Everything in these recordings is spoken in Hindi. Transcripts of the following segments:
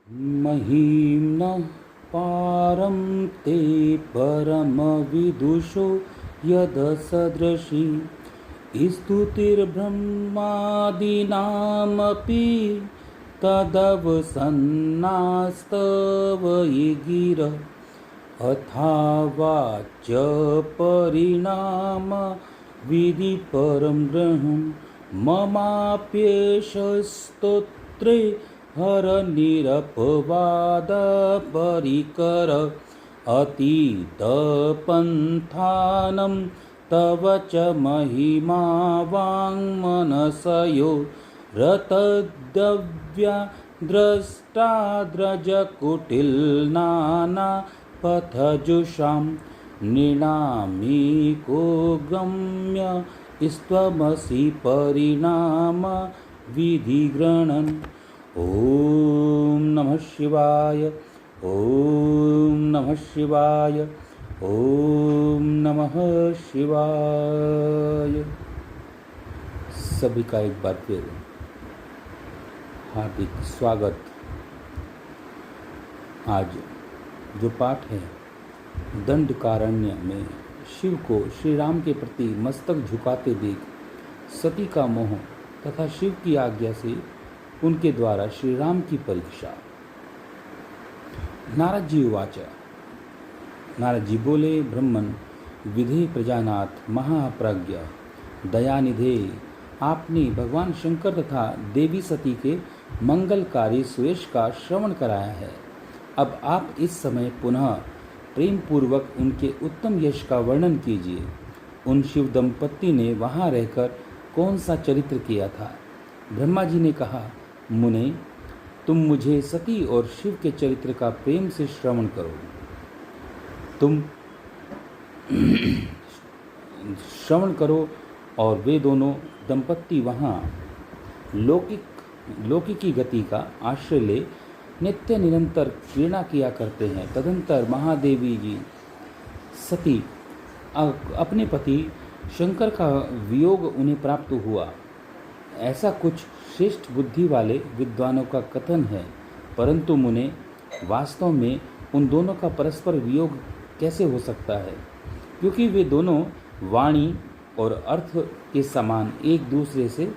महीं नः पारं ते परमविदुषो यदसदृशी स्तुतिर्ब्रह्मादीनामपि तदवसन्नास्तव ये गिरः अथावाच्य परिणाम विधि परं गृहं ममाप्येष स्तोत्रे हरनिरपवाद परिकर अतीतपन्थानं तव च महिमा वाङ्मनसयो रतद्रव्या द्रष्टाद्रजकुटिलनाना पथजुषां नृणामीको गम्य स्त्वमसि परिणाम विधिगृह्णन्। ओम नमः शिवाय, ओम नमः शिवाय, ओम नमः शिवाय। सभी का एक बार फिर हार्दिक स्वागत। आज जो पाठ है, दंडकारण्य में शिव को श्री राम के प्रति मस्तक झुकाते देख सती का मोह तथा शिव की आज्ञा से उनके द्वारा श्री राम की परीक्षा। नारद जी उवाच। नारद जी बोले, ब्रह्मन विधे प्रजानाथ महाप्रज्ञ दयानिधे, आपने भगवान शंकर तथा देवी सती के मंगलकारी सुयश का श्रवण कराया है। अब आप इस समय पुनः प्रेम पूर्वक उनके उत्तम यश का वर्णन कीजिए। उन शिव दंपत्ति ने वहाँ रहकर कौन सा चरित्र किया था? ब्रह्मा जी ने कहा, मुने, तुम मुझे सती और शिव के चरित्र का प्रेम से श्रवण करो। तुम श्रवण करो और वे दोनों दंपत्ति वहाँ लौकिकी गति का आश्रय ले नित्य निरंतर क्रीड़ा किया करते हैं। तदंतर महादेवी जी सती अपने पति शंकर का वियोग उन्हें प्राप्त हुआ, ऐसा कुछ श्रेष्ठ बुद्धि वाले विद्वानों का कथन है। परंतु मुने, वास्तव में उन दोनों का परस्पर वियोग कैसे हो सकता है? क्योंकि वे दोनों वाणी और अर्थ के समान एक दूसरे से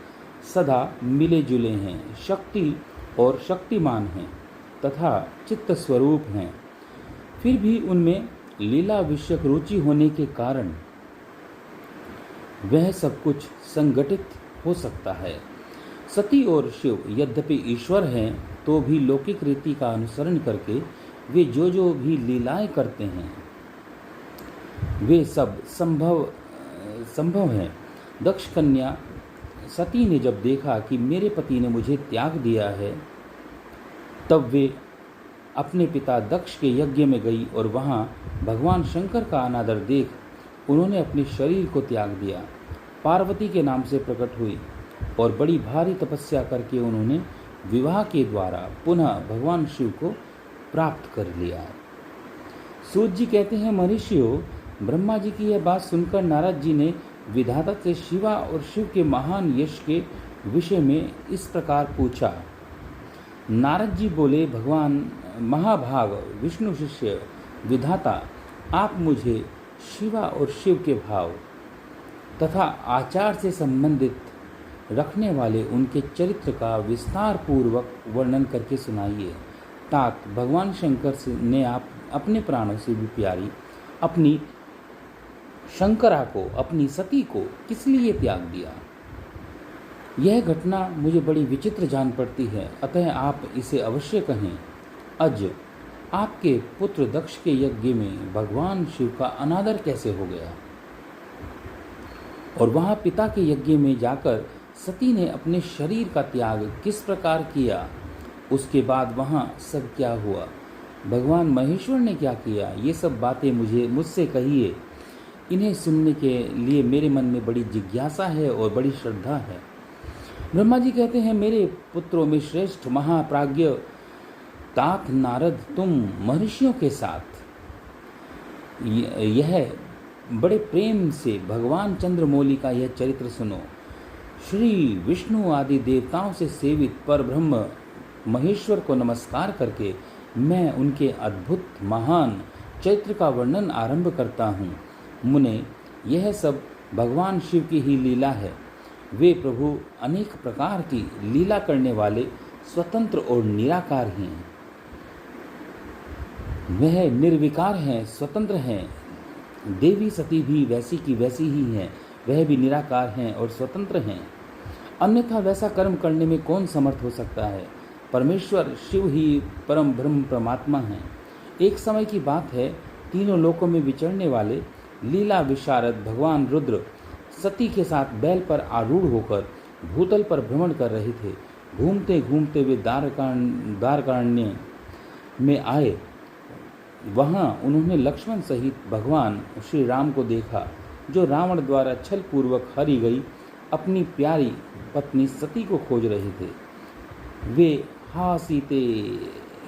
सदा मिले जुले हैं, शक्ति और शक्तिमान हैं तथा चित्त स्वरूप हैं। फिर भी उनमें लीला विषयक रुचि होने के कारण वह सब कुछ संगठित हो सकता है। सती और शिव यद्यपि ईश्वर हैं, तो भी लौकिक रीति का अनुसरण करके वे जो भी लीलाएं करते हैं वे सब संभव है। दक्ष कन्या सती ने जब देखा कि मेरे पति ने मुझे त्याग दिया है, तब वे अपने पिता दक्ष के यज्ञ में गई और वहाँ भगवान शंकर का अनादर देख उन्होंने अपने शरीर को त्याग दिया। पार्वती के नाम से प्रकट हुई और बड़ी भारी तपस्या करके उन्होंने विवाह के द्वारा पुनः भगवान शिव को प्राप्त कर लिया। सूत जी कहते हैं, महर्षियों, ब्रह्मा जी की यह बात सुनकर नारद जी ने विधाता से शिवा और शिव के महान यश के विषय में इस प्रकार पूछा। नारद जी बोले, भगवान महाभाग विष्णु शिष्य विधाता, आप मुझे शिवा और शिव के भाव तथा आचार से संबंधित रखने वाले उनके चरित्र का विस्तार पूर्वक वर्णन करके सुनाइए। तात भगवान शंकर ने आप अपने प्राणों से भी प्यारी अपनी शंकरा को, अपनी सती को किस लिए त्याग दिया? यह घटना मुझे बड़ी विचित्र जान पड़ती है, अतः आप इसे अवश्य कहें। अज आपके पुत्र दक्ष के यज्ञ में भगवान शिव का अनादर कैसे हो गया? और वहाँ पिता के यज्ञ में जाकर सती ने अपने शरीर का त्याग किस प्रकार किया? उसके बाद वहाँ सब क्या हुआ? भगवान महेश्वर ने क्या किया? ये सब बातें मुझसे कहिए। इन्हें सुनने के लिए मेरे मन में बड़ी जिज्ञासा है और बड़ी श्रद्धा है। ब्रह्मा जी कहते हैं, मेरे पुत्रों में श्रेष्ठ महाप्राज्ञ तात नारद, तुम महर्षियों के साथ यह बड़े प्रेम से भगवान चंद्रमौली का यह चरित्र सुनो। श्री विष्णु आदि देवताओं से सेवित पर ब्रह्म महेश्वर को नमस्कार करके मैं उनके अद्भुत महान चैत्र का वर्णन आरंभ करता हूँ। मुने, यह सब भगवान शिव की ही लीला है। वे प्रभु अनेक प्रकार की लीला करने वाले स्वतंत्र और निराकार हैं। वह निर्विकार हैं, स्वतंत्र हैं। देवी सती भी वैसी की वैसी ही हैं, वह भी निराकार हैं और स्वतंत्र हैं। अन्यथा वैसा कर्म करने में कौन समर्थ हो सकता है? परमेश्वर शिव ही परम ब्रह्म परमात्मा हैं। एक समय की बात है, तीनों लोकों में विचरने वाले लीला विशारद भगवान रुद्र सती के साथ बैल पर आरूढ़ होकर भूतल पर भ्रमण कर रहे थे। घूमते घूमते वे द्वारकारण्य में आए। वहाँ उन्होंने लक्ष्मण सहित भगवान श्री राम को देखा, जो रावण द्वारा छल पूर्वक हरी गई अपनी प्यारी पत्नी सती को खोज रहे थे। वे हा सीते,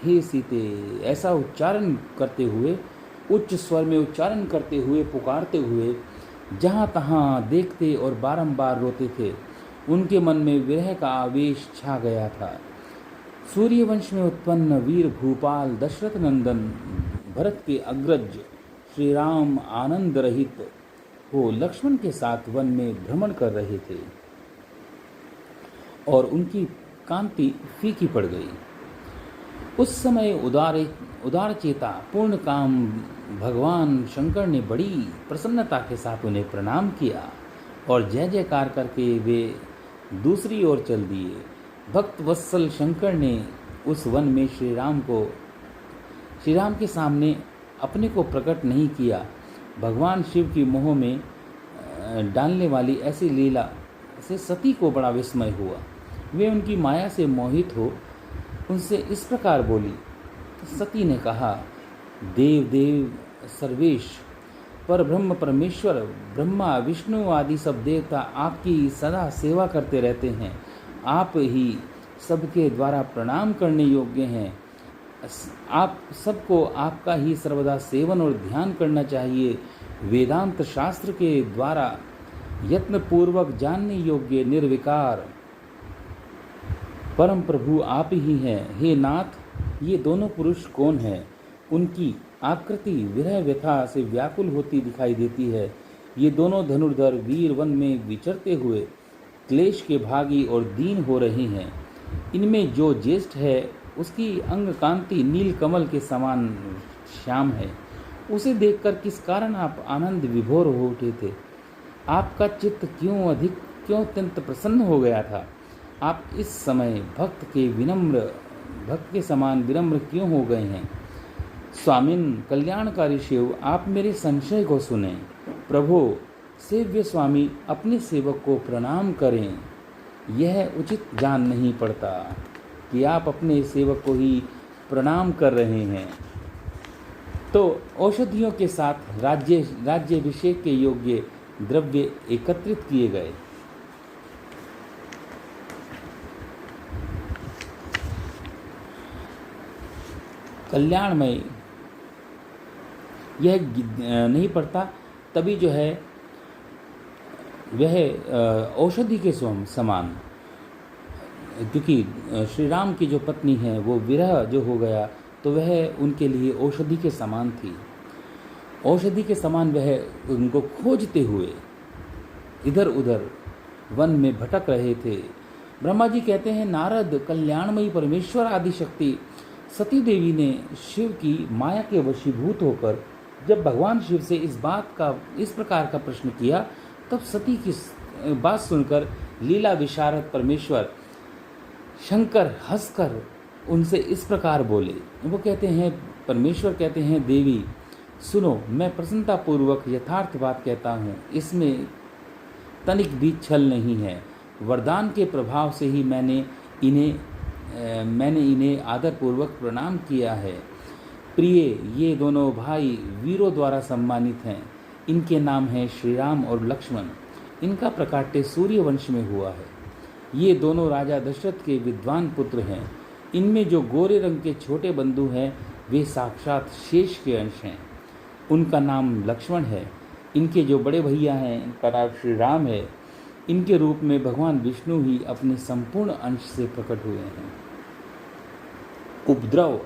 हे सीते ऐसा उच्चारण करते हुए, उच्च स्वर में उच्चारण करते हुए, पुकारते हुए जहाँ तहाँ देखते और बारंबार रोते थे। उनके मन में विरह का आवेश छा गया था। सूर्यवंश में उत्पन्न वीर भूपाल दशरथ नंदन भरत के अग्रज श्री राम आनंद रहित हो लक्ष्मण के साथ वन में भ्रमण कर रहे थे और उनकी कांति फीकी पड़ गई। उस समय उदार चेता पूर्ण काम भगवान शंकर ने बड़ी प्रसन्नता के साथ उन्हें प्रणाम किया और जय जयकार करके वे दूसरी ओर चल दिए। भक्त वत्सल शंकर ने उस वन में श्री राम के सामने अपने को प्रकट नहीं किया। भगवान शिव की मोह में डालने वाली ऐसी लीला से सती को बड़ा विस्मय हुआ। वे उनकी माया से मोहित हो उनसे इस प्रकार बोली। सती ने कहा, देव देव सर्वेश पर ब्रह्म परमेश्वर ब्रह्मा विष्णु आदि सब देवता आपकी सदा सेवा करते रहते हैं। आप ही सबके द्वारा प्रणाम करने योग्य हैं। आप सबको आपका ही सर्वदा सेवन और ध्यान करना चाहिए। वेदांत शास्त्र के द्वारा यत्न पूर्वक जानने योग्य निर्विकार परम प्रभु आप ही हैं। हे नाथ, ये दोनों पुरुष कौन हैं? उनकी आकृति विरह व्यथा से व्याकुल होती दिखाई देती है। ये दोनों धनुर्धर वीर वन में विचरते हुए क्लेश के भागी और दीन हो रहे हैं। इनमें जो ज्येष्ठ है उसकी अंग कांति नील कमल के समान श्याम है। उसे देखकर किस कारण आप आनंद विभोर हो उठे थे? आपका चित्त क्यों अत्यंत प्रसन्न हो गया था? आप इस समय भक्त के समान विनम्र क्यों हो गए हैं? स्वामिन कल्याणकारी शिव, आप मेरे संशय को सुने। प्रभो सेव्य स्वामी, अपने सेवक को प्रणाम करें। यह उचित जान नहीं पड़ता कि आप अपने सेवक को ही प्रणाम कर रहे हैं। तो औषधियों के साथ राज्याभिषेक के योग्य द्रव्य एकत्रित किए गए। कल्याणमय यह नहीं पड़ता, तभी जो है वह औषधि के समान, क्योंकि श्री राम की जो पत्नी है वो विरह जो हो गया तो वह उनके लिए औषधि के समान थी। औषधि के समान वह उनको खोजते हुए इधर उधर वन में भटक रहे थे। ब्रह्मा जी कहते हैं, नारद कल्याणमयी परमेश्वर आदि शक्ति सती देवी ने शिव की माया के वशीभूत होकर जब भगवान शिव से इस प्रकार का प्रश्न किया, तब सती की बात सुनकर लीला विशारद परमेश्वर शंकर हंसकर उनसे इस प्रकार बोले। वो कहते हैं, परमेश्वर कहते हैं, देवी सुनो, मैं प्रसन्नतापूर्वक यथार्थ बात कहता हूँ, इसमें तनिक भी छल नहीं है। वरदान के प्रभाव से ही मैंने इन्हें आदरपूर्वक प्रणाम किया है। प्रिय, ये दोनों भाई वीरों द्वारा सम्मानित हैं। इनके नाम हैं श्री राम और लक्ष्मण। इनका प्रकाट्य सूर्यवंश में हुआ है। ये दोनों राजा दशरथ के विद्वान पुत्र हैं। इनमें जो गोरे रंग के छोटे बंधु हैं वे साक्षात शेष के अंश हैं। उनका नाम लक्ष्मण है। इनके जो बड़े भैया हैं इनका नाम श्री राम है। इनके रूप में भगवान विष्णु ही अपने संपूर्ण अंश से प्रकट हुए हैं। उपद्रव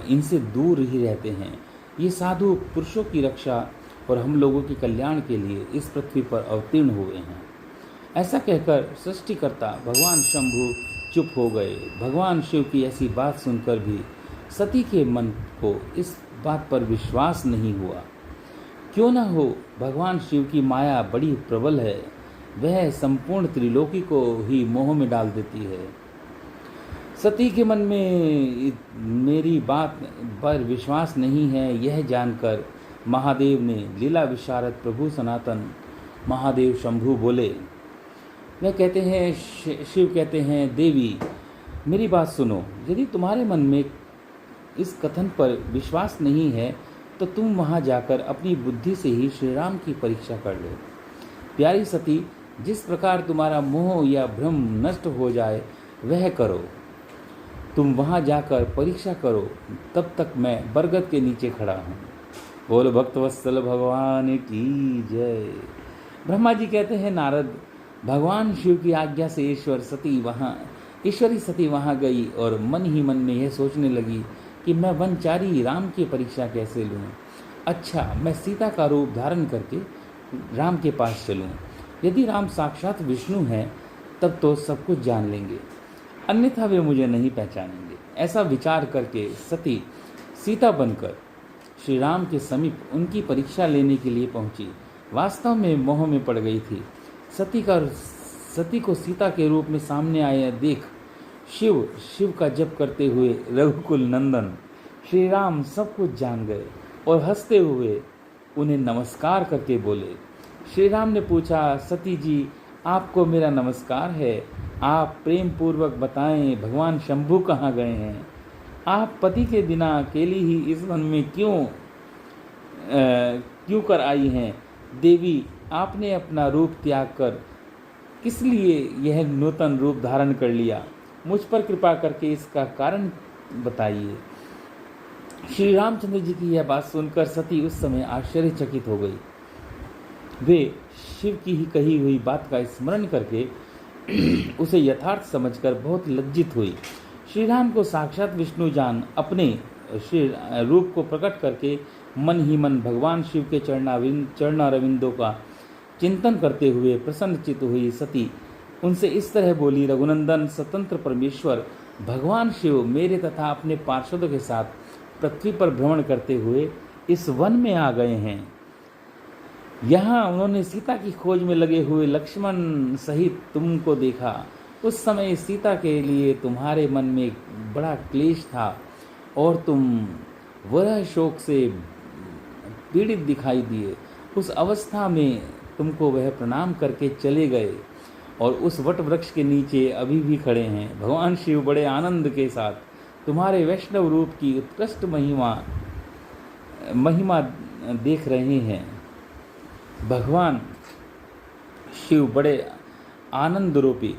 इनसे दूर ही रहते हैं। ये साधु पुरुषों की रक्षा और हम लोगों के कल्याण के लिए इस पृथ्वी पर अवतीर्ण हुए हैं। ऐसा कहकर सृष्टिकर्ता भगवान शंभु चुप हो गए। भगवान शिव की ऐसी बात सुनकर भी सती के मन को इस बात पर विश्वास नहीं हुआ। क्यों न हो, भगवान शिव की माया बड़ी प्रबल है, वह संपूर्ण त्रिलोकी को ही मोह में डाल देती है। सती के मन में मेरी बात पर विश्वास नहीं है, यह जानकर महादेव ने लीला विशारद प्रभु सनातन महादेव शंभु बोले। वह कहते हैं, शिव कहते हैं, देवी मेरी बात सुनो, यदि तुम्हारे मन में इस कथन पर विश्वास नहीं है तो तुम वहां जाकर अपनी बुद्धि से ही श्री राम की परीक्षा कर लो। प्यारी सती, जिस प्रकार तुम्हारा मोह या भ्रम नष्ट हो जाए वह करो। तुम वहां जाकर परीक्षा करो, तब तक मैं बरगद के नीचे खड़ा हूँ। बोल भक्तवत्सल भगवान की जय। ब्रह्मा जी कहते हैं, नारद, भगवान शिव की आज्ञा से ईश्वरी सती वहाँ गई और मन ही मन में यह सोचने लगी कि मैं वनचारी राम की परीक्षा कैसे लूँ। अच्छा, मैं सीता का रूप धारण करके राम के पास चलूँ। यदि राम साक्षात विष्णु हैं तब तो सब कुछ जान लेंगे, अन्यथा वे मुझे नहीं पहचानेंगे। ऐसा विचार करके सती सीता बनकर श्री राम के समीप उनकी परीक्षा लेने के लिए पहुंची। वास्तव में मोह में पड़ गई थी। सती को सीता के रूप में सामने आया देख शिव का जप करते हुए रघुकुल नंदन श्री राम सब कुछ जान गए और हंसते हुए उन्हें नमस्कार करके बोले। श्री राम ने पूछा, सती जी, आपको मेरा नमस्कार है। आप प्रेम पूर्वक बताएं, भगवान शंभु कहाँ गए हैं? आप पति के बिना अकेली ही इस वन में क्यों कर आई हैं? देवी, आपने अपना रूप त्याग कर किस लिए यह नूतन रूप धारण कर लिया? मुझ पर कृपा करके इसका कारण बताइए। श्री रामचंद्र जी की यह बात सुनकर सती उस समय आश्चर्यचकित हो गई। वे शिव की ही कही हुई बात का स्मरण करके उसे यथार्थ समझकर बहुत लज्जित हुई। श्री राम को साक्षात विष्णु जान अपने श्री रूप को प्रकट करके मन ही मन भगवान शिव के चरणारविंदों का चिंतन करते हुए प्रसन्नचित हुई सती उनसे इस तरह बोली, रघुनंदन, स्वतंत्र परमेश्वर भगवान शिव मेरे तथा अपने पार्षदों के साथ पृथ्वी पर भ्रमण करते हुए इस वन में आ गए हैं। यहाँ उन्होंने सीता की खोज में लगे हुए लक्ष्मण सहित तुमको देखा। उस समय सीता के लिए तुम्हारे मन में बड़ा क्लेश था और तुम वह शोक से पीड़ित दिखाई दिए। उस अवस्था में तुमको वह प्रणाम करके चले गए और उस वट वृक्ष के नीचे अभी भी खड़े हैं। भगवान शिव बड़े आनंद के साथ तुम्हारे वैष्णव रूप की उत्कृष्ट महिमा देख रहे हैं। भगवान शिव बड़े आनंद रूपी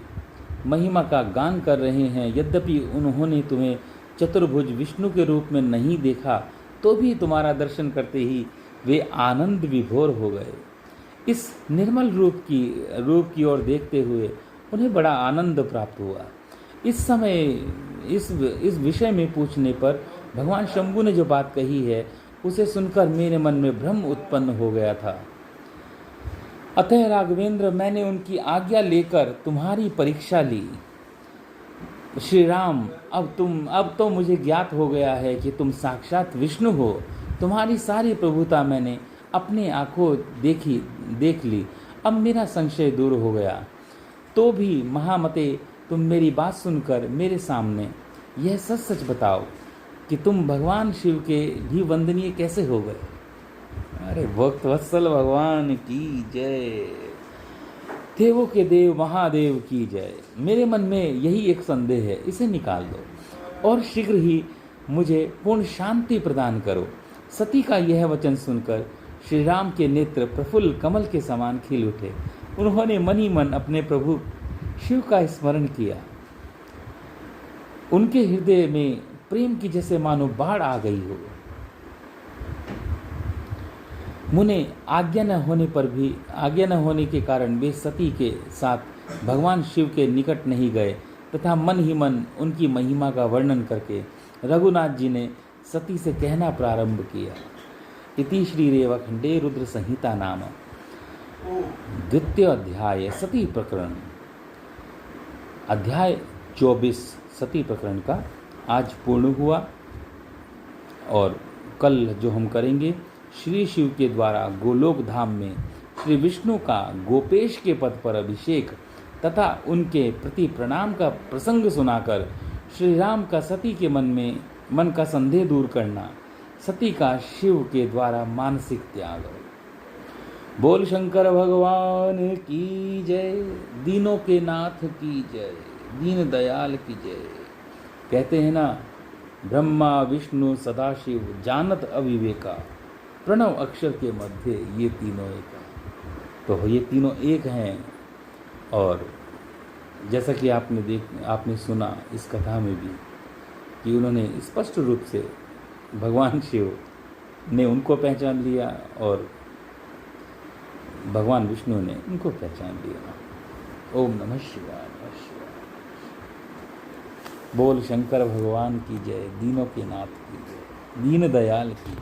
महिमा का गान कर रहे हैं। यद्यपि उन्होंने तुम्हें चतुर्भुज विष्णु के रूप में नहीं देखा तो भी तुम्हारा दर्शन करते ही वे आनंद विभोर हो गए। इस निर्मल रूप की ओर देखते हुए उन्हें बड़ा आनंद प्राप्त हुआ। इस समय इस विषय में पूछने पर भगवान शंभु ने जो बात कही है उसे सुनकर मेरे मन में भ्रम उत्पन्न हो गया था। अतः राघवेंद्र, मैंने उनकी आज्ञा लेकर तुम्हारी परीक्षा ली। श्री राम, अब तो मुझे ज्ञात हो गया है कि तुम साक्षात विष्णु हो। तुम्हारी सारी प्रभुता मैंने अपने आंखों देख ली। अब मेरा संशय दूर हो गया। तो भी महामते, तुम मेरी बात सुनकर मेरे सामने यह सच बताओ कि तुम भगवान शिव के भी वंदनीय कैसे हो गए? अरे भक्त वत्सल भगवान की जय, देवों के देव महादेव की जय। मेरे मन में यही एक संदेह है, इसे निकाल दो और शीघ्र ही मुझे पूर्ण शांति प्रदान करो। सती का यह वचन सुनकर श्री राम के नेत्र प्रफुल्ल कमल के समान खिल उठे। उन्होंने मन ही मन अपने प्रभु शिव का स्मरण किया। उनके हृदय में प्रेम की जैसे मानो बाढ़ आ गई हो। मुने आज्ञा न होने के कारण वे सती के साथ भगवान शिव के निकट नहीं गए, तथा मन ही मन उनकी महिमा का वर्णन करके रघुनाथ जी ने सती से कहना प्रारंभ किया। इति श्री रेवाखंडे रुद्र संहिता नाम द्वितीय अध्याय सती प्रकरण, अध्याय 24 सती प्रकरण का आज पूर्ण हुआ। और कल जो हम करेंगे, श्री शिव के द्वारा गोलोक धाम में श्री विष्णु का गोपेश के पद पर अभिषेक तथा उनके प्रति प्रणाम का प्रसंग सुनाकर श्री राम का सती के मन का संदेह दूर करना, सती का शिव के द्वारा मानसिक त्याग। बोल शंकर भगवान की जय, दीनों के नाथ की जय, दीन दयाल की जय। कहते हैं ना, ब्रह्मा विष्णु सदाशिव जानत अविवेका, प्रणव अक्षर के मध्य ये तीनों एक। तो ये तीनों एक हैं। और जैसा कि आपने सुना इस कथा में भी कि उन्होंने स्पष्ट रूप से भगवान शिव ने उनको पहचान लिया और भगवान विष्णु ने उनको पहचान लिया। ओम नमः शिवाय, नमः शिवाय। बोल शंकर भगवान की जय, दीनों के नाथ की जय, दीन दयाल की जय।